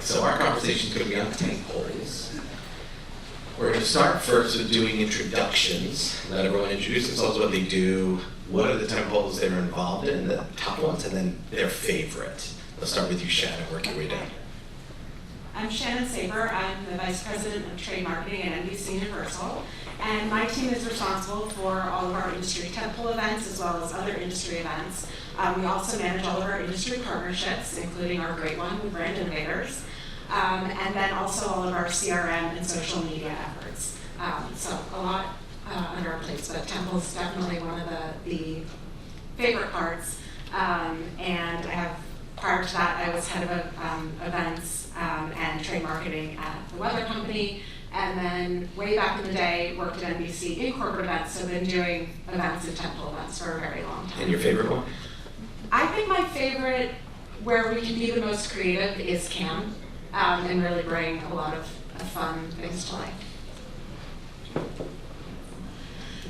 right, so our conversation is going to be on Tentpoles. We're going to start first with doing introductions. Let everyone introduce themselves, what they do, what are the Tentpoles they're involved in, the top ones, and then their favorite. Let's start with you, Shannon, work your way down. I'm Shannon Saper. I'm the Vice President of Trade Marketing at NBCUniversal. And my team is responsible for all of our industry tentpole events as well as other industry events. We also manage all of our industry partnerships, including our great one with Brand Innovators, and then also all of our CRM and social media efforts. So a lot under our plates, but tentpole is definitely one of the favorite parts. And I have, prior to that, I was head of events and trade marketing at the weather company. And then way back in the day, worked at NBC in corporate events, so been doing events and tentpole events for a very long time. And your favorite one? I think my favorite, where we can be the most creative, is Cannes, and really bring a lot of fun things to life.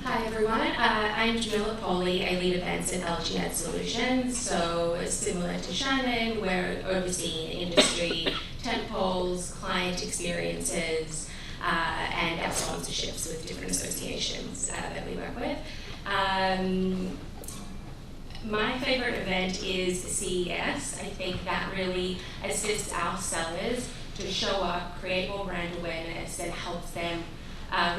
Hi everyone, I'm Xhemile Poley. I lead events at LGN Solutions. So similar to Shannon, we're overseeing industry tentpoles, client experiences, and our sponsorships with different associations that we work with. My favorite event is CES. I think that really assists our sellers to show up, create more brand awareness, and helps them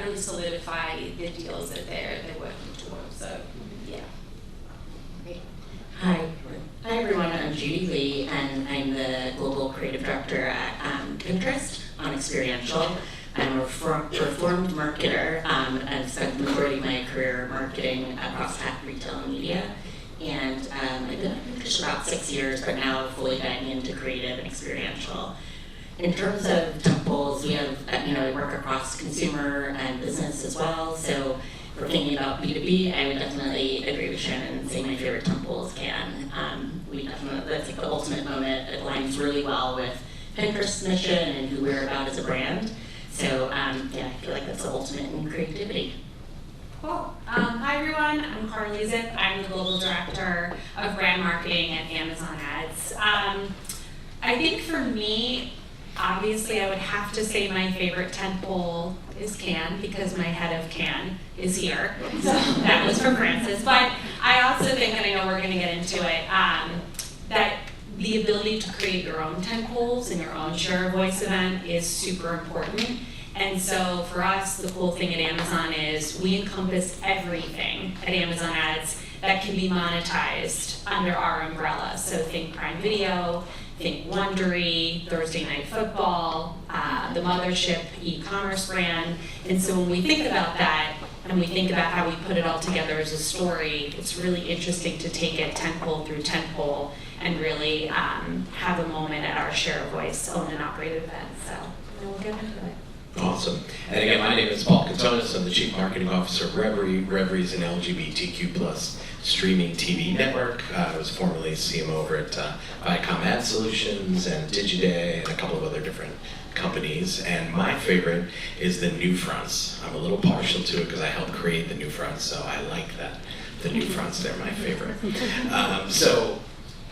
really solidify the deals that they're working towards. So, yeah. Great. Hi everyone. I'm Judy Lee, and I'm the Global Creative Director at Pinterest on Experiential. I'm a reformed marketer. I've spent the majority of my career marketing across tech, retail, and media. And I've been at Pinterest for about 6 years, but now fully diving into creative and experiential. In terms of tentpoles, we have, we work across consumer and business as well. So if we're thinking about B2B, I would definitely agree with Shannon and say my favorite tentpole is Cannes. That's like the ultimate moment. It aligns really well with Pinterest's mission and who we're about as a brand. So I feel like that's the ultimate in creativity. Cool. Hi everyone, I'm Carly Zip. I'm the Global Director of Brand Marketing at Amazon Ads. I think for me, obviously I would have to say my favorite tentpole is Cannes because my head of Cannes is here. So that was from Francis. But I also think, and I know we're going to get into it, that the ability to create your own tentpoles and your own share of voice event is super important. And so for us, the cool thing at Amazon is we encompass everything at Amazon Ads that can be monetized under our umbrella. So think Prime Video, think Wondery, Thursday Night Football, the Mothership e-commerce brand. And so when we think about that, and we think about how we put it all together as a story, it's really interesting to take it tentpole through tentpole and really have a moment at our share of voice owned and operated event. So we'll get into it. Awesome. And again, my name is Kontonis. I'm the Chief Marketing Officer of Revry. Revry is an LGBTQ+ streaming TV network. I was formerly CMO over at Viacom Ad Solutions and Digiday and a couple of other different companies. And my favorite is the New Fronts. I'm a little partial to it because I helped create the New Fronts, so I like that. The New Fronts, they're my favorite. So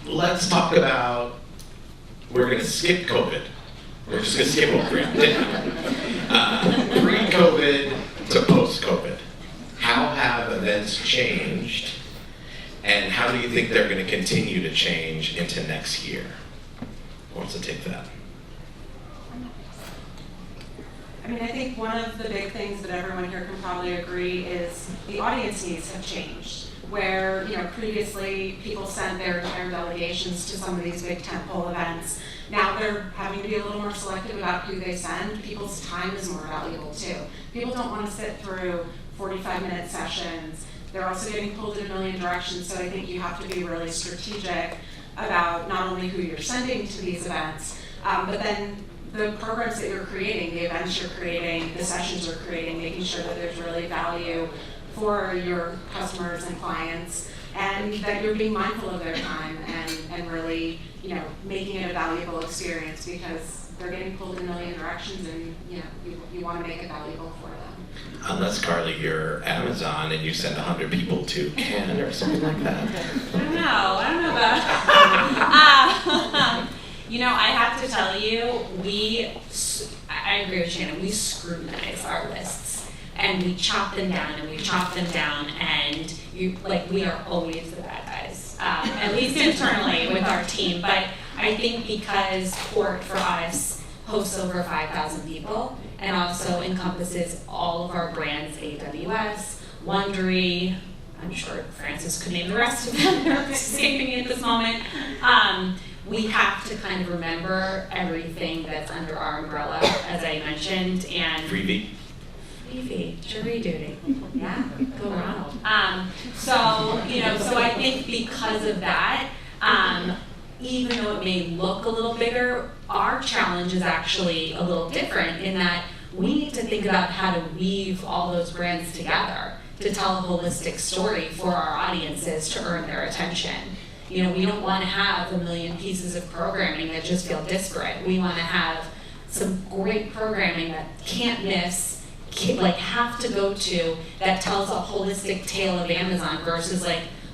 let's talk about, we're going to skip COVID. We're just going to skip over it. Pre-COVID to post-COVID. How have events changed, and how do you think they're going to continue to change into next year? Who wants to take that? I mean, I think one of the big things that everyone here can probably agree is the audience needs have changed. Where, previously people sent their entire delegations to some of these big tentpole events. Now they're having to be a little more selective about who they send. People's time is more valuable too. People don't want to sit through 45-minute sessions. They're also getting pulled in a million directions, so I think you have to be really strategic about not only who you're sending to these events, but then the programs that you're creating, the events you're creating, the sessions you're creating, making sure that there's really value for your customers and clients, and that you're being mindful of their time and really, making it a valuable experience because they're getting pulled in a million directions, and you want to make it valuable for them. Unless, Carly, you're Amazon and you send 100 people to Cannes or something like that. I don't know about I have to tell you, I agree with Shannon, we scrutinize our lists. And we chop them down and we chop them down, and we are always the bad guys, at least internally with our team. But I think because Port for us hosts over 5,000 people and also encompasses all of our brands, AWS, Wondery, I'm sure Francis could name the rest of them, they're escaping me at this moment. We have to kind of remember everything that's under our umbrella, as I mentioned, and Revry. Jury duty. Yeah, go Ronald. So I think because of that, even though it may look a little bigger, our challenge is actually a little different in that we need to think about how to weave all those brands together to tell a holistic story for our audiences to earn their attention. We don't want to have a million pieces of programming that just feel disparate. We want to have some great programming that can't miss, have to go to, that tells a holistic tale of Amazon versus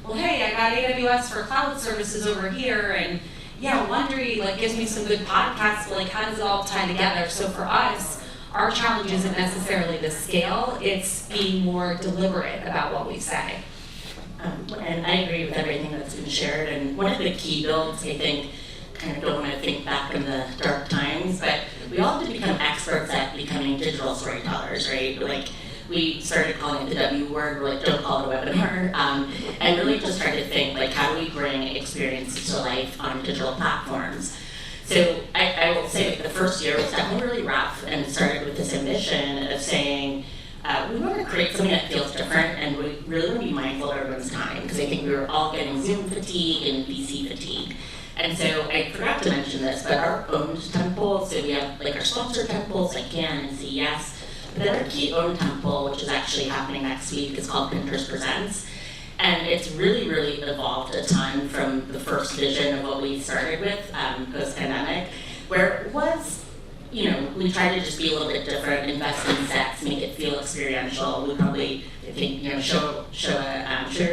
well, hey, I got AWS for cloud services over here, and yeah, Wondery gives me some good podcasts, but how does it all tie together? So for us, our challenge isn't necessarily the scale, it's being more deliberate about what we say. And I agree with everything that's been shared, and one of the key builds, I think, kind of don't want to think back in the dark times, but we all have to become experts at becoming digital storytellers, right? We started calling it the W word, we're don't call it a webinar, and really just try to think, how do we bring experiences to life on digital platforms? So I will say the first year was definitely really rough, and it started with this ambition of saying, we want to create something that feels different, and we really want to be mindful of everyone's time, because I think we were all getting Zoom fatigue and VC fatigue. And so I forgot to mention this, but our owned Tentpoles, so we have our sponsored Tentpoles like Can and CES, but then our key owned Temple, which is actually happening next week, is called Pinterest Presents. And it's really, really evolved a ton from the first vision of what we started with post-pandemic, where it was, we tried to just be a little bit different, invest in sets, make it feel experiential. We probably, I think, show your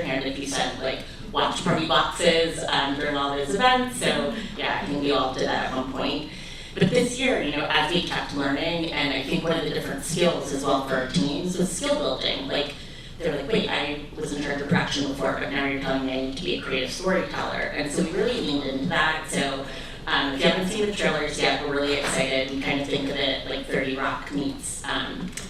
hand if you said, watch party boxes during all those events. So, yeah, I think we all did that at one point. But this year, as we kept learning, and I think one of the different skills as well for our teams was skill building. They're wait, I was in charge of production before, but now you're telling me I need to be a creative storyteller. And so we really leaned into that. So if you haven't seen the trailers yet, we're really excited. We kind of think of it like 30 Rock meets a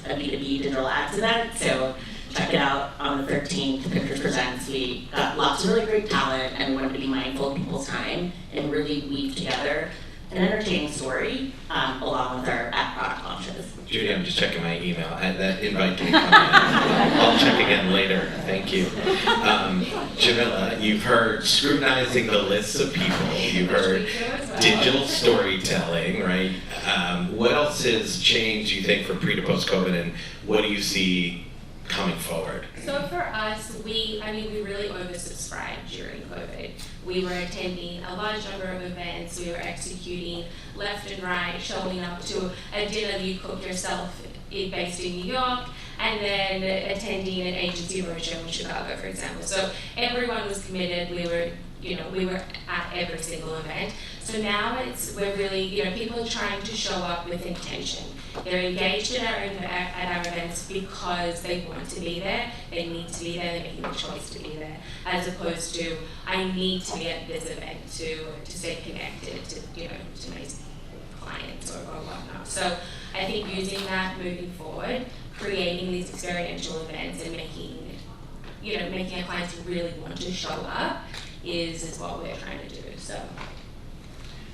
B2B digital ads event. So check it out on the 13th, Pinterest Presents. We got lots of really great talent, and we wanted to be mindful of people's time and really weave together an entertaining story along with our app product launches. Judy, I'm just checking my email. That invite can come in. I'll check again later. Thank you. Xhemile, you've heard scrutinizing the lists of people. You've heard digital storytelling, right? What else has changed, you think, from pre to post-COVID, and what do you see coming forward? So for us, we really oversubscribed during COVID. We were attending a large number of events, we were executing left and right, showing up to a dinner you cook yourself based in New York, and then attending an agency roadshow in Chicago, for example. So everyone was committed, we were at every single event. So now we're really, people are trying to show up with intention. They're engaged at our events because they want to be there, they need to be there, they're making the choice to be there, as opposed to, I need to be at this event to stay connected to my clients or whatnot. So I think using that moving forward, creating these experiential events and making our clients really want to show up is what we're trying to do. So.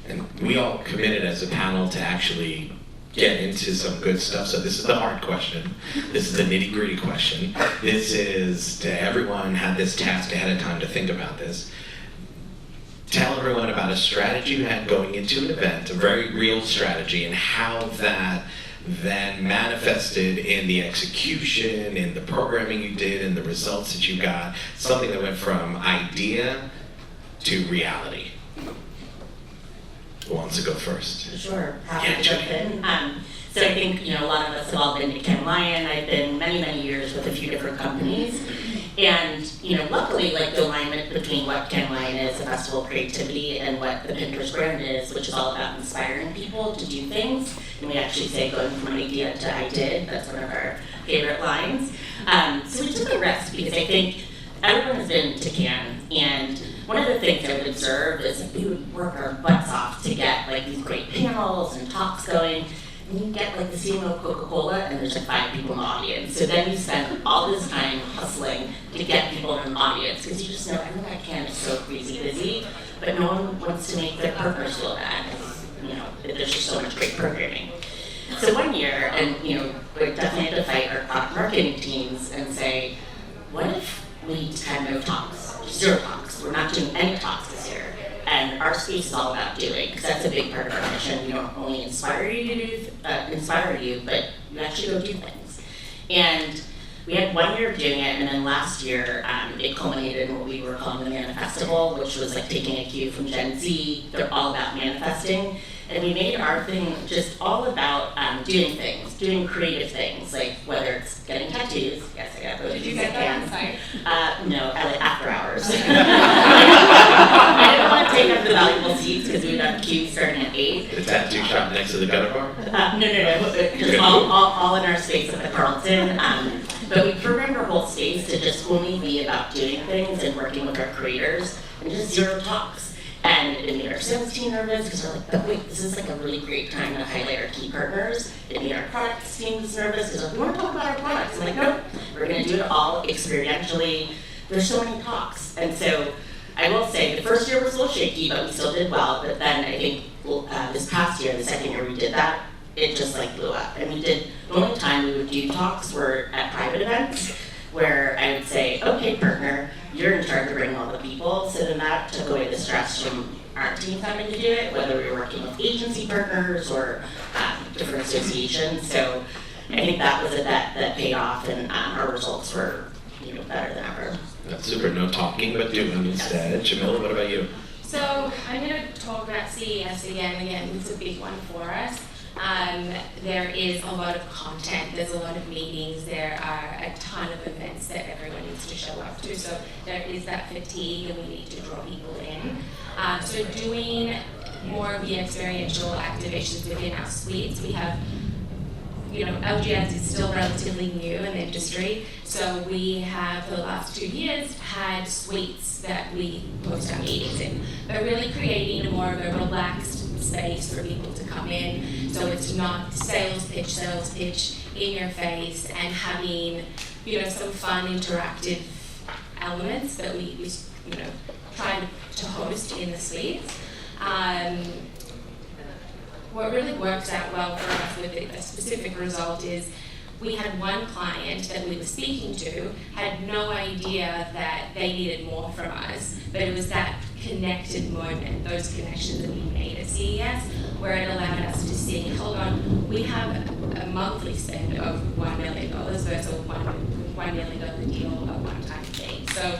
And we all committed as a panel to actually get into some good stuff. So this is the hard question. This is the nitty-gritty question. This is, to everyone had this task ahead of time to think about this. Tell everyone about a strategy you had going into an event, a very real strategy, and how that then manifested in the execution, in the programming you did, and the results that you got. Something that went from idea to reality. Who wants to go first? Sure, happy to jump in. So I think, a lot of us have all been to Ken Lyon. I've been many, many years with a few different companies. And, luckily, like the alignment between what Xhemile is, a festival of creativity, and what the Pinterest brand is, which is all about inspiring people to do things. And we actually say going from idea to I did. That's one of our favorite lines. So we took a risk because I think everyone has been to Cannes, and one of the things I would observe is that we would work our butts off to get like these great panels and talks going. And you get like the CMO of Coca-Cola and there's like 5 people in the audience. So then you spend all this time hustling to get people in the audience because you just know everyone at Cannes is so crazy busy, but no one wants to make their partners feel bad because, there's just so much great programming. So one year, and we definitely had to fight our product marketing teams and say, what if we had no talks, 0 talks? We're not doing any talks this year. And our space is all about doing, because that's a big part of our mission. We don't only inspire you, but you actually go do things. And we had 1 year of doing it, and then last year it culminated in what we were calling the Manifestival, which was like taking a cue from Gen Z. They're all about manifesting. And we made our thing just all about doing things, doing creative things, like whether it's getting tattoos. Yes, I got those. Did you get that on site? No, after hours. I didn't want to take up the valuable seats because we would have queues starting at 8. The tattoo shop next to the gutter bar? No. Just all in our space at the Carlton. But we programmed our whole space to just only be about doing things and working with our creators and just 0 talks. And it made our sales team nervous because we're like, oh, wait, this is like a really great time to highlight our key partners. It made our product teams nervous because we want to talk about our products. I'm like, nope, we're going to do it all experientially. There's so many talks. And so I will say the first year was a little shaky, but we still did well. But then I think this past year, the second year we did that, it just like blew up. And the only time we would do talks were at private events where I would say, okay, partner, you're in charge of bringing all the people. So then that took away the stress from our teams having to do it, whether we were working with agency partners or different associations. So I think that was a bet that paid off, and our results were better than ever. That's super. No talking, but doing instead. Xhemile, what about you? So I'm going to talk about CES again. It's a big one for us. There is a lot of content, there's a lot of meetings, there are a ton of events that everyone needs to show up to, so there is that fatigue and we need to draw people in. So doing more of the experiential activations within our suites, we have, LGS is still relatively new in the industry, so we have for the last 2 years had suites that we host our meetings in, but really creating a more of a relaxed space for people to come in, so it's not sales pitch in your face, and having some fun interactive elements that we try to host in the suites. What really works out well for us with a specific result is we had one client that we were speaking to had no idea that they needed more from us, but it was that connected moment, those connections that we made at CES, where it allowed us to see, hold on, we have a monthly spend of $1 million versus a $1 million deal of one-time thing. So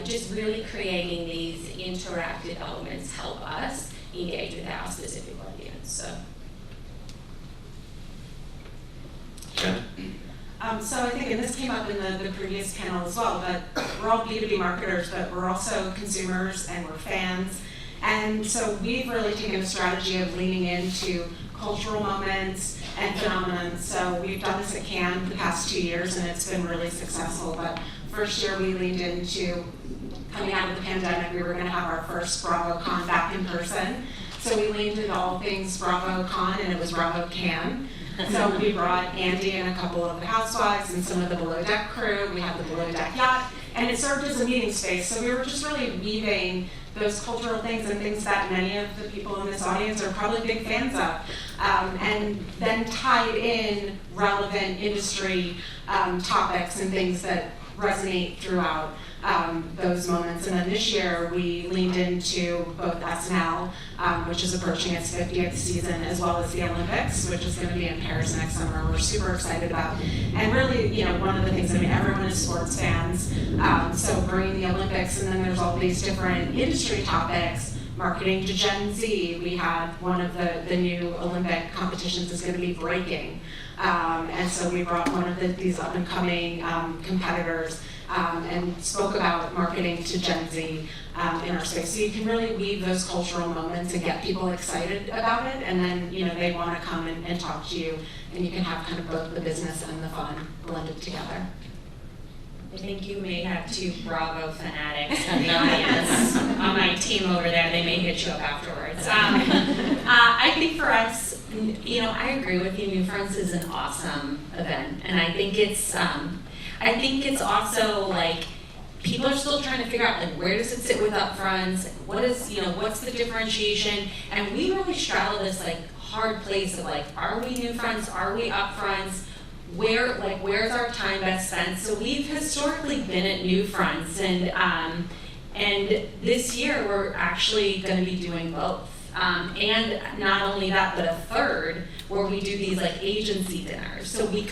just really creating these interactive elements help us engage with our specific audience. Shannon? So I think, and this came up in the previous panel as well, but we're all B2B marketers, but we're also consumers and we're fans. And so we've really taken a strategy of leaning into cultural moments and phenomena. So we've done this at Cannes the past 2 years and it's been really successful. But first year we leaned into, coming out of the pandemic, we were going to have our first BravoCon back in person. So we leaned into all things BravoCon, and it was Bravo Cannes. So we brought Andy and a couple of the housewives and some of the below deck crew. We had the below deck yacht, and it served as a meeting space. So we were just really weaving those cultural things and things that many of the people in this audience are probably big fans of, and then tied in relevant industry topics and things that resonate throughout those moments. And then this year we leaned into both SNL, which is approaching its 50th season, as well as the Olympics, which is going to be in Paris next summer. We're super excited about. And really, one of the things, everyone is sports fans, so bringing the Olympics, and then there's all these different industry topics, marketing to Gen Z. We have one of the new Olympic competitions is going to be breaking. And so we brought one of these up-and-coming competitors and spoke about marketing to Gen Z in our space. So you can really weave those cultural moments and get people excited about it, and then they want to come and talk to you, and you can have kind of both the business and the fun blended together. I think you may have 2 Bravo fanatics in the audience on my team over there. They may hit you up afterwards. I think for us, I agree with you. New Fronts is an awesome event, and I think it's also like people are still trying to figure out like where does it sit with upfronts? What is what's the differentiation? And we really straddle this like hard place of like, are we New Fronts? Are we upfronts? Where's our time best spent? So we've historically been at New Fronts, and this year we're actually going to be doing both. And not only that, but a third where we do these like agency dinners. So we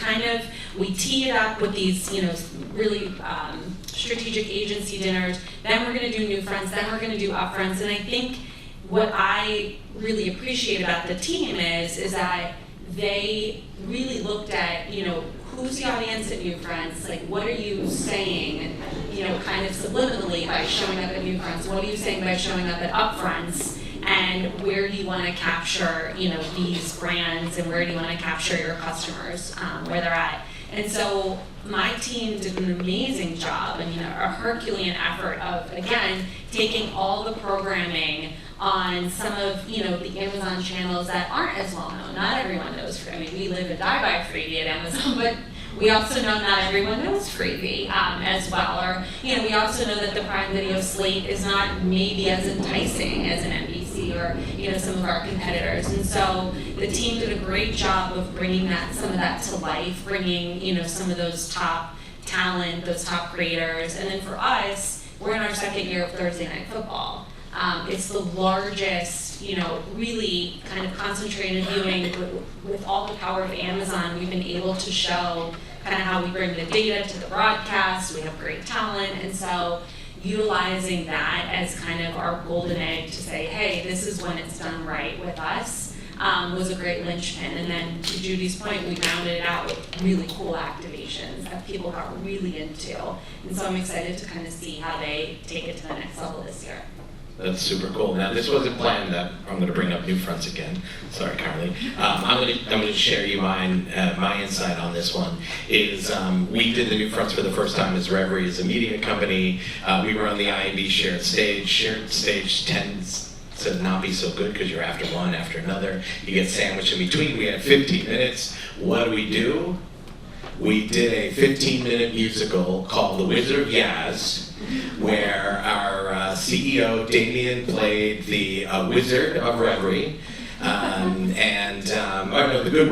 tee it up with these really strategic agency dinners. Then we're going to do New Fronts. Then we're going to do upfronts. And I think what I really appreciate about the team is that they really looked at, who's the audience at New Fronts? Like, what are you saying, kind of subliminally by showing up at New Fronts? What are you saying by showing up at Upfronts? And where do you want to capture, these brands, and where do you want to capture your customers, where they're at? And so my team did an amazing job, and a Herculean effort of, again, taking all the programming on some of the Amazon channels that aren't as well known. Not everyone knows Freevee. I mean, we live and die by Freevee at Amazon, but we also know not everyone knows Freevee as well. Or we also know that the Prime Video slate is not maybe as enticing as an NBC or some of our competitors. And so the team did a great job of bringing some of that to life, bringing some of those top talent, those top creators. And then for us, we're in our 2nd year of Thursday Night Football. It's the largest, really kind of concentrated viewing with all the power of Amazon. We've been able to show kind of how we bring the data to the broadcast. We have great talent, and so utilizing that as kind of our golden egg to say, hey, this is when it's done right with us, was a great linchpin. And then to Judy's point, we rounded it out with really cool activations that people got really into. And so I'm excited to kind of see how they take it to the next level this year. That's super cool. Now, this wasn't planned. That I'm going to bring up New Fronts again. Sorry, Carly. I'm going to share you my insight on this one. Is we did the New Fronts for the first time as Revry, as a media company. We were on the IMB shared stage. Shared stage tends to not be so good because you're after one, after another. You get sandwiched in between. We had 15 minutes. What do? We did a 15-minute musical called The Wizard of Yaz, where our CEO, Damien, played the Wizard of Revry, the Good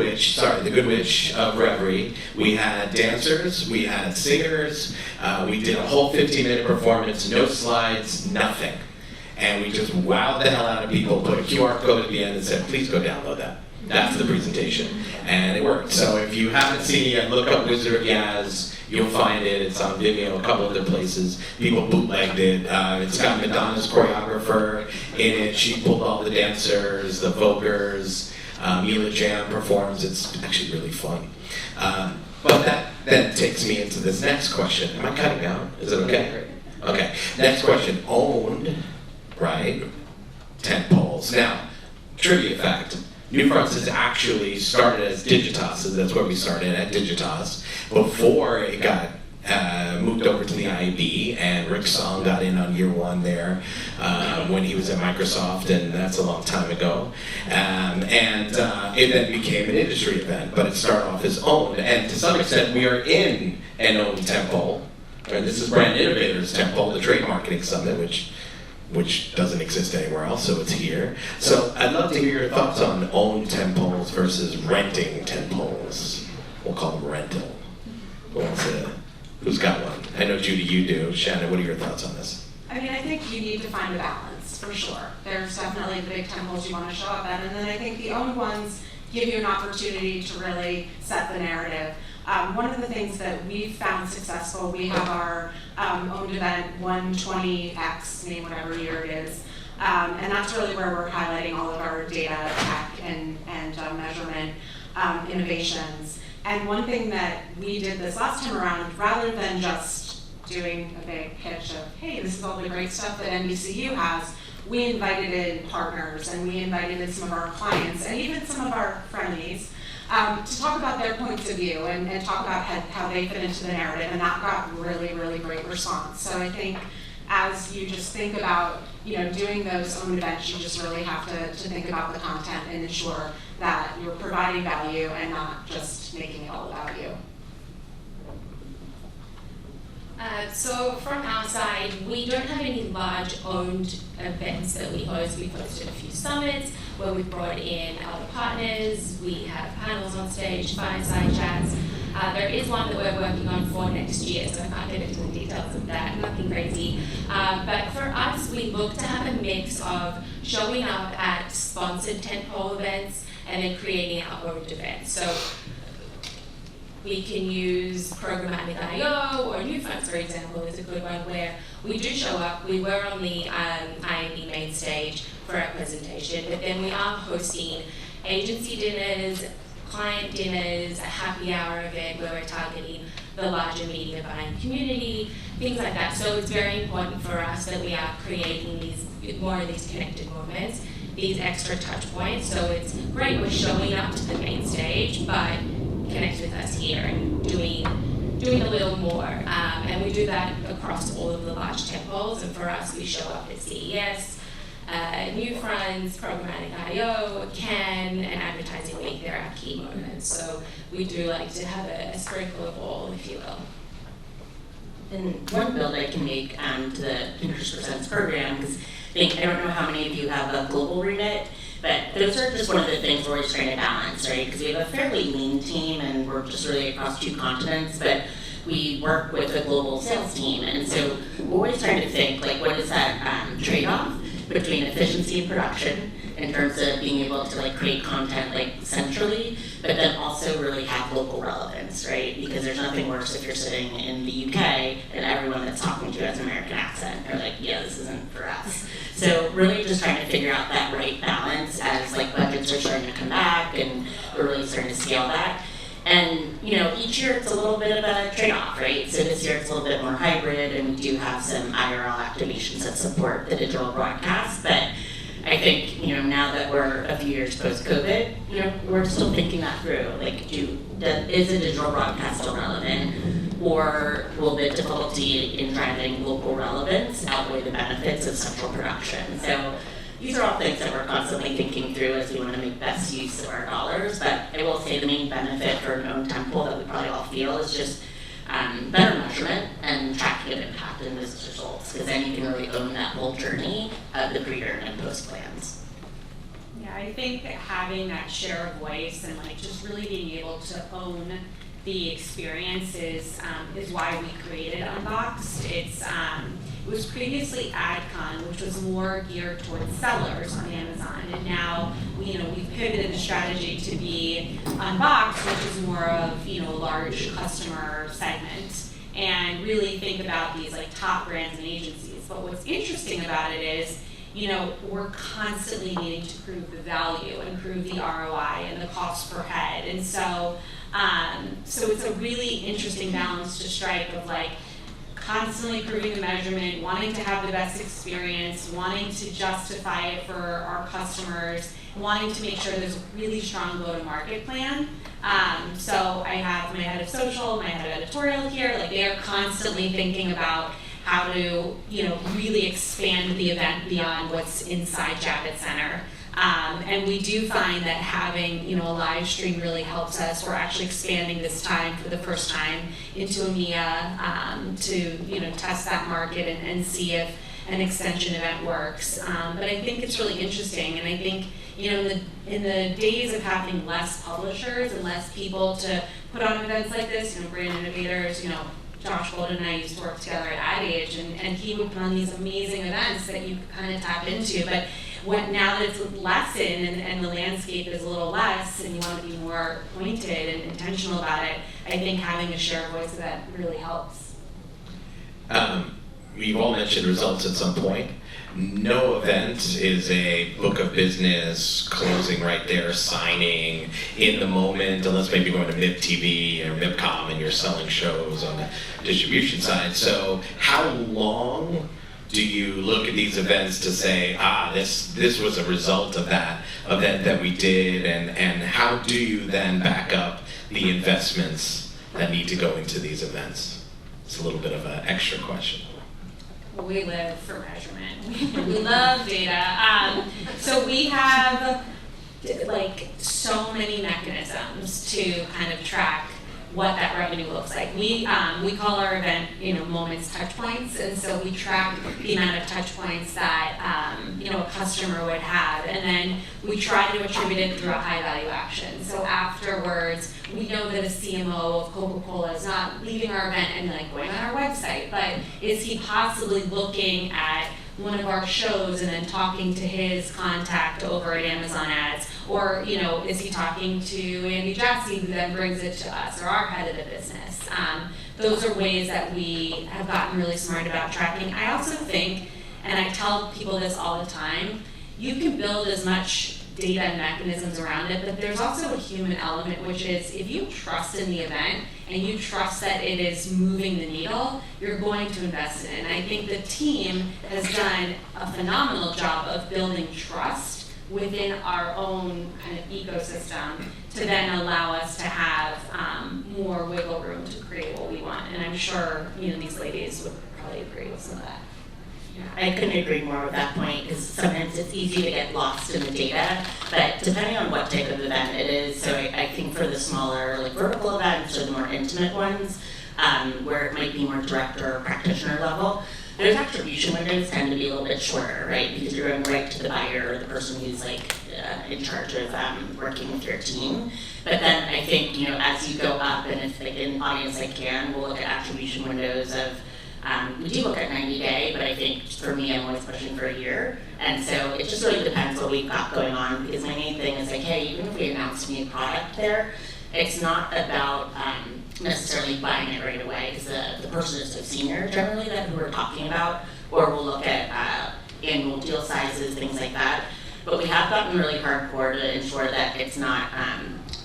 Witch of Revry. We had dancers, we had singers, we did a whole 15-minute performance, no slides, nothing. And we just wowed the hell out of people, put a QR code at the end and said, please go download that. That's the presentation, and it worked. So if you haven't seen it yet, look up Wizard of Yaz. You'll find it. It's on Vimeo, a couple other places. People bootlegged it. It's got Madonna's choreographer in it. She pulled all the dancers, the vocers. Mila Jam performs. It's actually really fun. But that then takes me into this next question. Am I cutting out? Is it okay? Okay. Next question. Owned, right? Tentpoles. Now, trivia fact. New Fronts has actually started as Digitas, so that's where we started at Digitas, before it got moved over to the IB, and Rick Song got in on year one there when he was at Microsoft, and that's a long time ago. It then became an industry event, but it started off as owned, and to some extent we are in an owned Tentpole. Right? This is Brand Innovators Tentpole, the trade marketing summit, which doesn't exist anywhere else, so it's here. So I'd love to hear your thoughts on owned Tentpoles versus renting Tentpoles. We'll call them rental. Who's got one? I know, Judy, you do. Shannon, what are your thoughts on this? I mean, I think you need to find a balance, for sure. There's definitely the big temples you want to show up at, and then I think the owned ones give you an opportunity to really set the narrative. One of the things that we've found successful, we have our owned event 120X, name whatever year it is, and that's really where we're highlighting all of our data, tech, and measurement innovations. And one thing that we did this last time around, rather than just doing a big pitch of, hey, this is all the great stuff that NBCU has, we invited in partners and we invited in some of our clients and even some of our frenemies to talk about their points of view and talk about how they fit into the narrative, and that got really, really great response. So I think as you just think about, doing those own events, you just really have to think about the content and ensure that you're providing value and not just making it all about you. So from our side, we don't have any large owned events that we host. We've hosted a few summits where we've brought in other partners. We have panels on stage, fireside chats. There is one that we're working on for next year, so I can't get into the details of that, nothing crazy. But for us, we look to have a mix of showing up at sponsored tentpole events and then creating our own events. So we can use programmatic I/O or New Funds, for example, is a good one where we do show up. We were on the IMB main stage for our presentation, but then we are hosting agency dinners, client dinners, a happy hour event where we're targeting the larger media buying community, things like that. So it's very important for us that we are creating more of these connected moments, these extra touch points. So it's great we're showing up to the main stage, but connect with us here and doing a little more. And we do that across all of the large tentpoles. And for us, we show up at CES, New Fronts, Programmatic I/O, Cannes, and Advertising Week. They're our key moments. So we do like to have a sprinkle of all, if you will. And one build I can make to the Interest Presents program, because I don't know how many of you have a global remit, but those are just one of the things we're always trying to balance, right? Because we have a fairly lean team and we're just really across 2 continents, but we work with a global sales team. And so we're always trying to think, what is that trade-off between efficiency and production in terms of being able to create content centrally, but then also really have local relevance, right? Because there's nothing worse if you're sitting in the UK and everyone that's talking to you has an American accent. They're yeah, this isn't for us. So really just trying to figure out that right balance as budgets are starting to come back and we're really starting to scale that. And each year it's a little bit of a trade-off, right? So this year it's a little bit more hybrid, and we do have some IRL activations that support the digital broadcast. But I think now that we're a few years post-COVID, we're still thinking that through. Is a digital broadcast still relevant, or will the difficulty in driving local relevance outweigh the benefits of central production? So these are all things that we're constantly thinking through as we want to make best use of our dollars. But I will say the main benefit for an own tentpole that we probably all feel is just better measurement and tracking of impact and business results, because then you can really own that whole journey of the pre and post plans. Yeah, I think that having that share of voice and just really being able to own the experience is why we created Unboxed. It was previously AdCon, which was more geared towards sellers on Amazon, and now we've pivoted the strategy to be Unboxed, which is more of a large customer segment, and really think about these top brands and agencies. But what's interesting about it is, we're constantly needing to prove the value and prove the ROI and the cost per head, and so it's a really interesting balance to strike of constantly proving the measurement, wanting to have the best experience, wanting to justify it for our customers, wanting to make sure there's a really strong go-to-market plan. So I have my head of social, my head of editorial here, they are constantly thinking about how to, really expand the event beyond what's inside Javits Center. And we do find that having, a live stream really helps us. We're actually expanding this time for the first time into EMEA to, test that market and see if an extension event works. But I think it's really interesting, and I think, in the days of having less publishers and less people to put on events like this, brand innovators, Josh Golden and I used to work together at Ad Age, and he would put on these amazing events that you kind of tap into. But now that it's lessened and the landscape is a little less, and you want to be more pointed and intentional about it, I think having a shared voice of that really helps. We've all mentioned results at some point. no event is a book of business, closing right there, signing in the moment, unless maybe you're going to MIP TV or MIPCOM and you're selling shows on the distribution side. So how long do you look at these events to say, this was a result of that event that we did, and how do you then back up the investments that need to go into these events? It's a little bit of an extra question. We live for measurement. We love data. So we have like so many mechanisms to kind of track what that revenue looks like. We call our event, moments, touch points, and so we track the amount of touch points that a customer would have, and then we try to attribute it through a high value action. So afterwards, we know that a CMO of Coca-Cola is not leaving our event and like going on our website, but is he possibly looking at one of our shows and then talking to his contact over at Amazon Ads, or is he talking to Andy Jassy, who then brings it to us, or our head of the business? Those are ways that we have gotten really smart about tracking. I also think, and I tell people this all the time, you can build as much data and mechanisms around it, but there's also a human element, which is if you trust in the event and you trust that it is moving the needle, you're going to invest in it. And I think the team has done a phenomenal job of building trust within our own kind of ecosystem to then allow us to have more wiggle room to create what we want. And I'm sure these ladies would probably agree with some of that. I couldn't agree more with that point, because sometimes it's easy to get lost in the data, but depending on what type of event it is, so I think for the smaller like vertical events or the more intimate ones, where it might be more director or practitioner level, those attribution windows tend to be a little bit shorter, right? Because you're going right to the buyer or the person who's like in charge of working with your team. But then I think, as you go up, and if like in audience I can, we'll look at attribution windows of we do look at 90-day, but I think for me, I'm always pushing for a year. And so it just really depends what we've got going on, because my main thing is like, hey, even if we announce a new product there, it's not about necessarily buying it right away, because the person is so senior generally that who we're talking about, or we'll look at annual deal sizes, things like that. But we have gotten really hardcore to ensure that it's not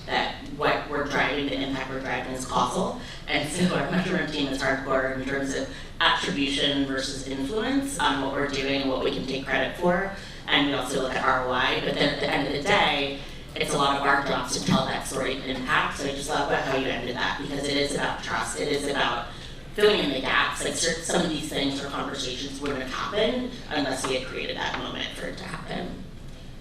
that what we're driving, the impact we're driving is causal. And so our measurement team is hardcore in terms of attribution versus influence on what we're doing and what we can take credit for. And we also look at ROI, but then at the end of the day, it's a lot of our jobs to tell that story of impact. So I just love about how you ended that, because it is about trust. It is about filling in the gaps. Like some of these things or conversations wouldn't have happened unless we had created that moment for it to happen.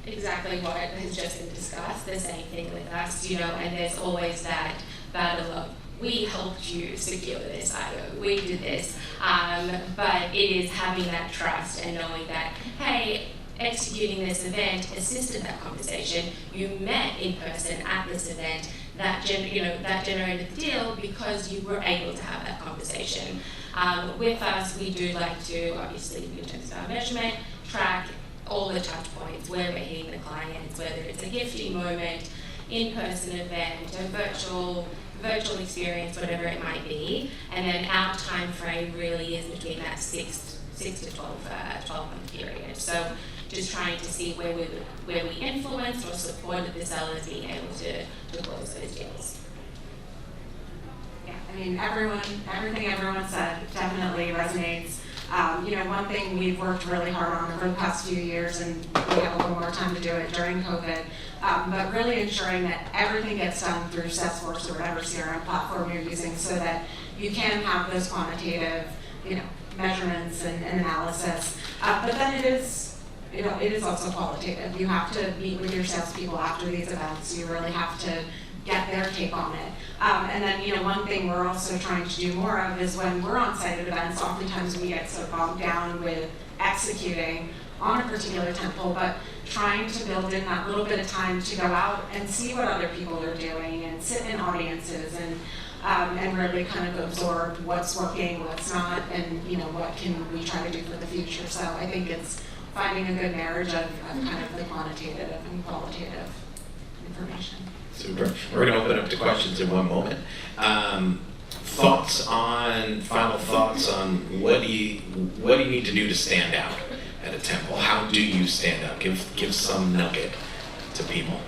Exactly what has just been discussed, the same thing with us, and there's always that battle of, we helped you secure this IO, we did this, but it is having that trust and knowing that, hey, executing this event assisted that conversation, you met in person at this event, that generated the deal because you were able to have that conversation. With us, we do like to, obviously, in terms of our measurement, track all the touch points, where we're hitting the clients, whether it's a gifting moment, in-person event, a virtual experience, whatever it might be. And then our time frame really is between that 6 to 12-month period. So just trying to see where we influenced or supported the sellers being able to close those deals. Yeah, I mean, everything everyone said definitely resonates. One thing we've worked really hard on over the past few years, and we have a little more time to do it during COVID, but really ensuring that everything gets done through Salesforce or whatever CRM platform you're using, so that you can have those quantitative, measurements and analysis. But then it is also qualitative. You have to meet with your salespeople after these events. You really have to get their take on it. And then, one thing we're also trying to do more of is when we're on site at events, oftentimes we get so bogged down with executing on a particular tentpole, but trying to build in that little bit of time to go out and see what other people are doing and sit in audiences and really kind of absorb what's working, what's not, and what can we try to do for the future. So I think it's finding a good marriage of kind of the quantitative and qualitative information. Super. We're going to open up to questions in one moment. Final thoughts on what do you need to do to stand out at a at Temple? How do you stand out? Give some nugget to people.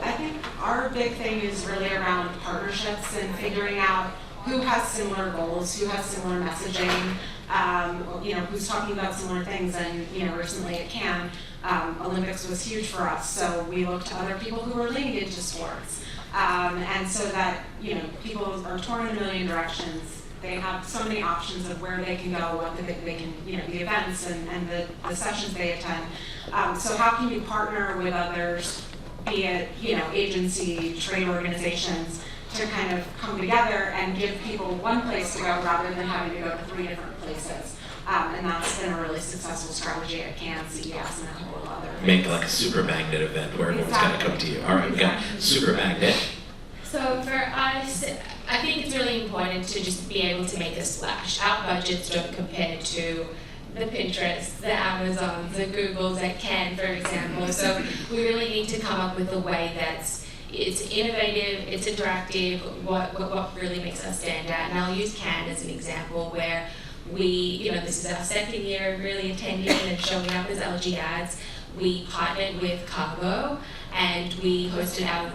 I think our big thing is really around partnerships and figuring out who has similar goals, who has similar messaging, who's talking about similar things. And, recently at Cannes, Olympics was huge for us. So we looked to other people who were leaning into sports. And so that, people are torn in a million directions. They have so many options of where they can go, what they can, the events and the sessions they attend. So how can you partner with others, be it, agency, trade organizations, to kind of come together and give people one place to go rather than having to go to 3 different places. And that's been a really successful strategy at Cannes, CES, and a couple of other things. Make like a super magnet event where everyone's got to come to you. All right, we got super magnet. So for us, I think it's really important to just be able to make a splash. Our budgets don't compare to the Pinterest, the Amazons, the Googles at Cannes, for example. So we really need to come up with a way it's innovative, it's interactive, what really makes us stand out. And I'll use Cannes as an example where we, this is our second year of really attending and showing up as LG ads. We partnered with Cargo and we hosted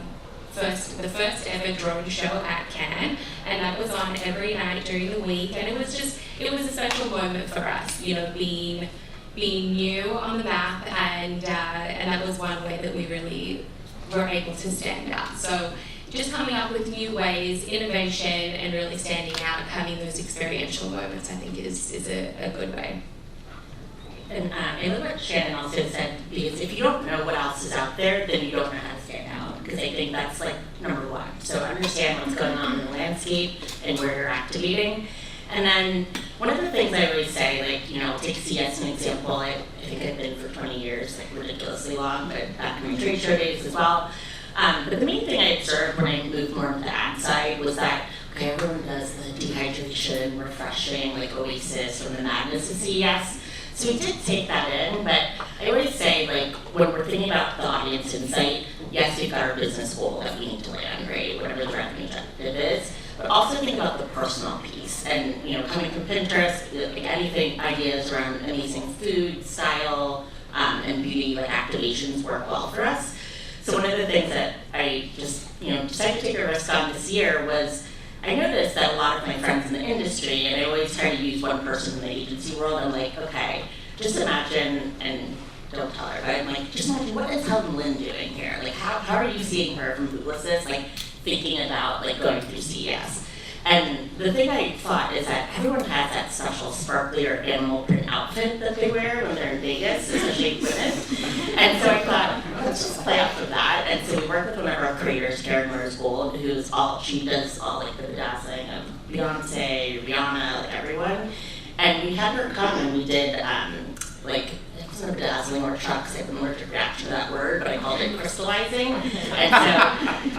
the first ever drone show at Cannes, and that was on every night during the week, and it was a special moment for us, being new on the map, and that was one way that we really were able to stand out. So just coming up with new ways, innovation, and really standing out, having those experiential moments, I think is a good way. And I love what Shannon also said, because if you don't know what else is out there, then you don't know how to stand out, because I think that's like number one. So understand what's going on in the landscape and where you're activating. And then one of the things I always say, take CES as an example. I think I've been for 20 years, ridiculously long, but back in my trade show days as well. But the main thing I observed when I moved more into the ad side was that, okay, everyone does the dehydration, refreshing, oasis, or the madness of CES. So we did take that in, but I always say, when we're thinking about the audience insight, yes, we've got our business goal that we need to land, right, whatever the revenue objective is, but also think about the personal piece. And, coming from Pinterest, anything, ideas around amazing food, style, and beauty, activations work well for us. So one of the things that I just, decided to take a risk on this year was I noticed that a lot of my friends in the industry, and I always try to use one person in the agency world, I'm like, okay, just imagine, and don't tell her, but I'm like, just imagine, what is Helen Lynn doing here? How are you seeing her from Bootlessness, thinking about, going through CES? And the thing I thought is that everyone has that special sparkly or animal print outfit that they wear when they're in Vegas, especially women. And so I thought, let's just play off of that. And so we worked with one of our creators, Karen Murs Gold, she does all the bedazzling of Beyonce, Rihanna, everyone. And we had her come and we did it wasn't a bedazzling workshop because I have an allergic reaction to that word, but I called it crystallizing. And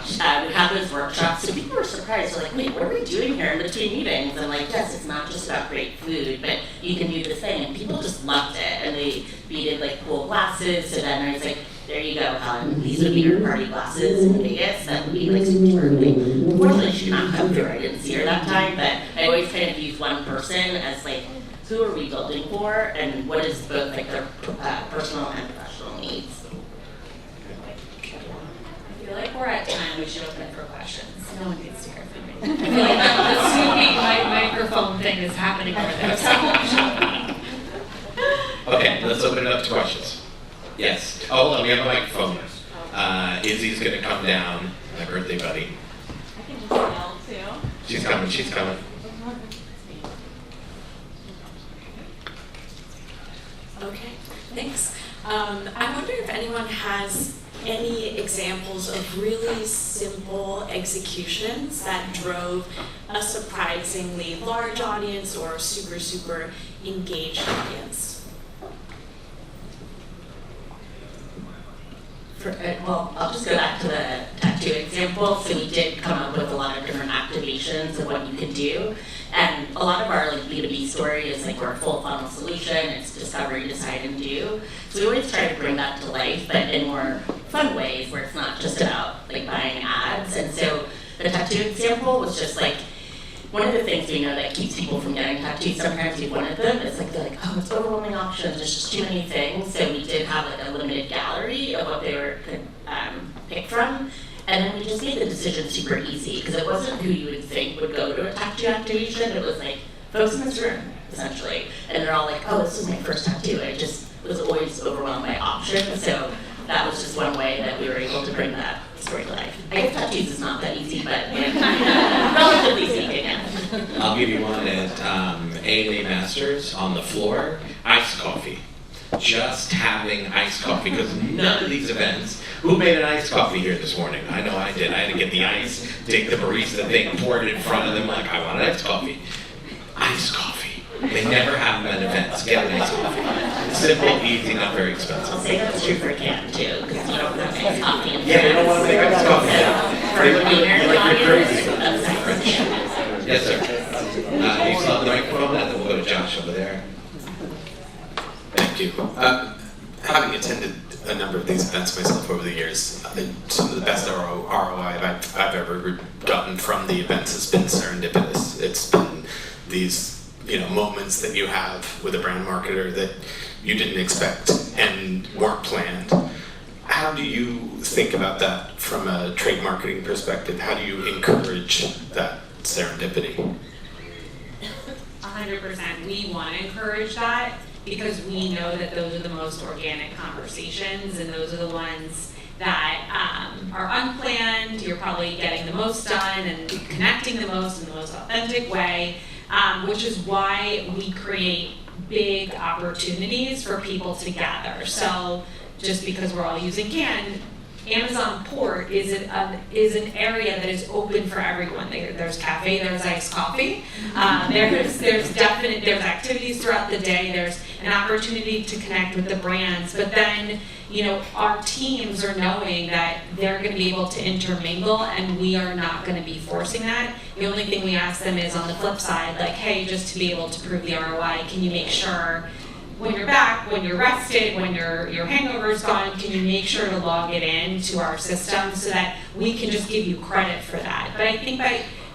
so we had those workshops, so people were surprised. They're like, wait, what are we doing here in between meetings? And yes, it's not just about great food, but you can do this thing. And people just loved it. And they did cool glasses. So then I was like, there you go, Helen. These would be your party glasses in Vegas. That would be super early. Unfortunately, she did not come through. I didn't see her that time, but I always kind of use one person as who are we building for, and what is both their personal and professional needs. I feel like we're at time. We should open it for questions. No one needs to hear from me. I feel like the sweeping microphone thing is happening over there. Okay, let's open it up to questions. Yes. Oh, hold on, we have a microphone. Izzy's going to come down, my birthday buddy. I can just yell too. She's coming. Okay, thanks. I wonder if anyone has any examples of really simple executions that drove a surprisingly large audience or super engaged audience. I'll just go back to the tattoo example. So we did come up with a lot of different activations of what you can do. And a lot of our B2B story is we're a full funnel solution. It's discovery, decide, and do. So we always try to bring that to life, but in more fun ways where it's not just about buying ads. And so the tattoo example was just one of the things we know that keeps people from getting tattoos, sometimes we wanted them, it's like they're like, oh, it's overwhelming options, there's just too many things. So we did have like a limited gallery of what they could pick from. And then we just made the decision super easy, because it wasn't who you would think would go to a tattoo activation. It was like folks in this room, essentially. And they're all like, oh, this is my first tattoo. I just was always overwhelmed by options. So that was just one way that we were able to bring that story to life. I guess tattoos is not that easy, but relatively speaking, yeah. I'll give you one at ALA Masters on the floor, iced coffee. Just having iced coffee, because none of these events, who made an iced coffee here this morning? I know I did. I had to get the ice, take the barista thing, pour it in front of them like, I want an iced coffee. Iced coffee. They never have them at events. Get an iced coffee. Simple, easy, not very I'll expensive. say that's true for Cam too, because you don't have iced coffee. Yeah, they don't want to make iced coffee. Yes, sir. You still have the microphone, and then we'll go to Josh over there. Thank you. Having attended a number of these events myself over the years, some of the best ROI I've ever gotten from the events has been serendipitous. It's been these moments that you have with a brand marketer that you didn't expect and weren't planned. How do you think about that from a trade marketing perspective? How do you encourage that serendipity? 100%. We want to encourage that, because we know that those are the most organic conversations, and those are the ones that are unplanned. You're probably getting the most done and connecting the most in the most authentic way, which is why we create big opportunities for people to gather. So just because we're all using Can, Amazon Port is an area that is open for everyone. There's cafe, there's iced coffee, there's activities throughout the day. There's an opportunity to connect with the brands. But then, our teams are knowing that they're going to be able to intermingle, and we are not going to be forcing that. The only thing we ask them is on the flip side, like, hey, just to be able to prove the ROI, can you make sure when you're back, when you're rested, when your hangover's gone, can you make sure to log it in to our system so that we can just give you credit for that? But I think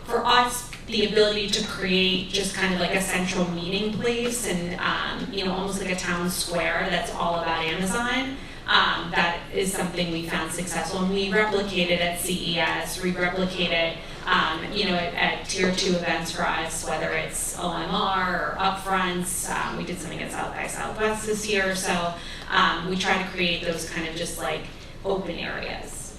for us, the ability to create just kind of like a central meeting place and almost like a town square that's all about Amazon, that is something we found successful, and we replicate it at CES, we replicate it at tier 2 events for us, whether it's OMR or upfronts. We did something at South by Southwest this year, so we try to create those kind of just like open areas.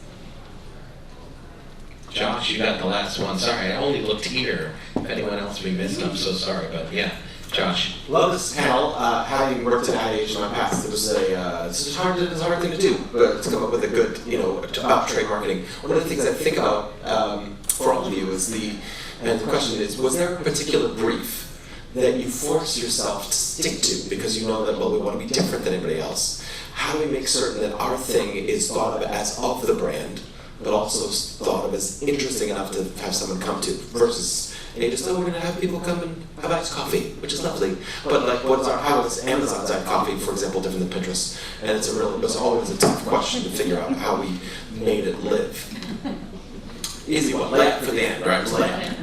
Josh, you got the last one. Sorry, I only looked here. If anyone else we missed, I'm so sorry, but yeah. Josh. Love this panel. Having worked at Ad Age in my past, it was it's a hard thing to do, but to come up with a good, about trade marketing. One of the things I think about for all of you is the question is, was there a particular brief that you force yourself to stick to because you know that, well, we want to be different than anybody else? How do we make certain that our thing is thought of as of the brand, but also thought of as interesting enough to have someone come to, versus we're going to have people come and have iced coffee, which is lovely. But like, how is Amazon's iced coffee, for example, different than Pinterest? And it's always a tough question to figure out how we made it live. Easy one, lay out for the end, right? Lay out.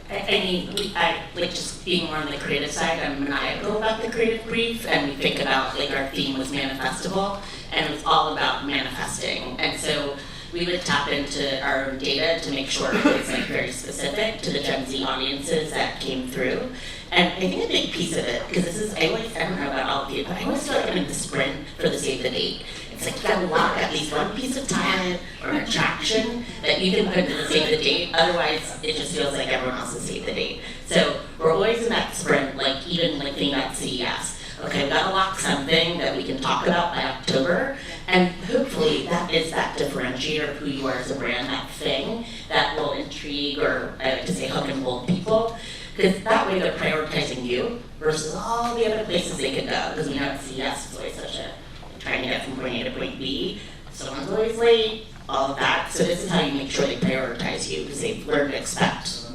I like just being more on the creative side. I'm maniacal about the creative brief, and we think about our theme was manifestable, and it was all about manifesting. And so we would tap into our own data to make sure it was very specific to the Gen Z audiences that came through. And I think a big piece of it, because I don't know about all of you, but I always feel like I'm in the sprint for the save the date. It's like you gotta lock at least one piece of talent or attraction that you can put into the save the date. Otherwise, it just feels like everyone else has saved the date. So we're always in that sprint, even being at CES. Okay, we gotta lock something that we can talk about by October, and hopefully that is that differentiator of who you are as a brand, that thing that will intrigue, or I like to say hook and hold people, because that way they're prioritizing you versus all the other places they could go, because we know at CES is always such a trying to get from point A to point B, someone's always late, all of that. So this is how you make sure they prioritize you, because they've learned to expect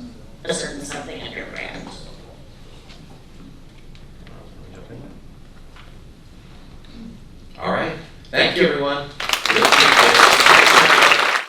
a certain something of your brand. All right. Thank you, everyone.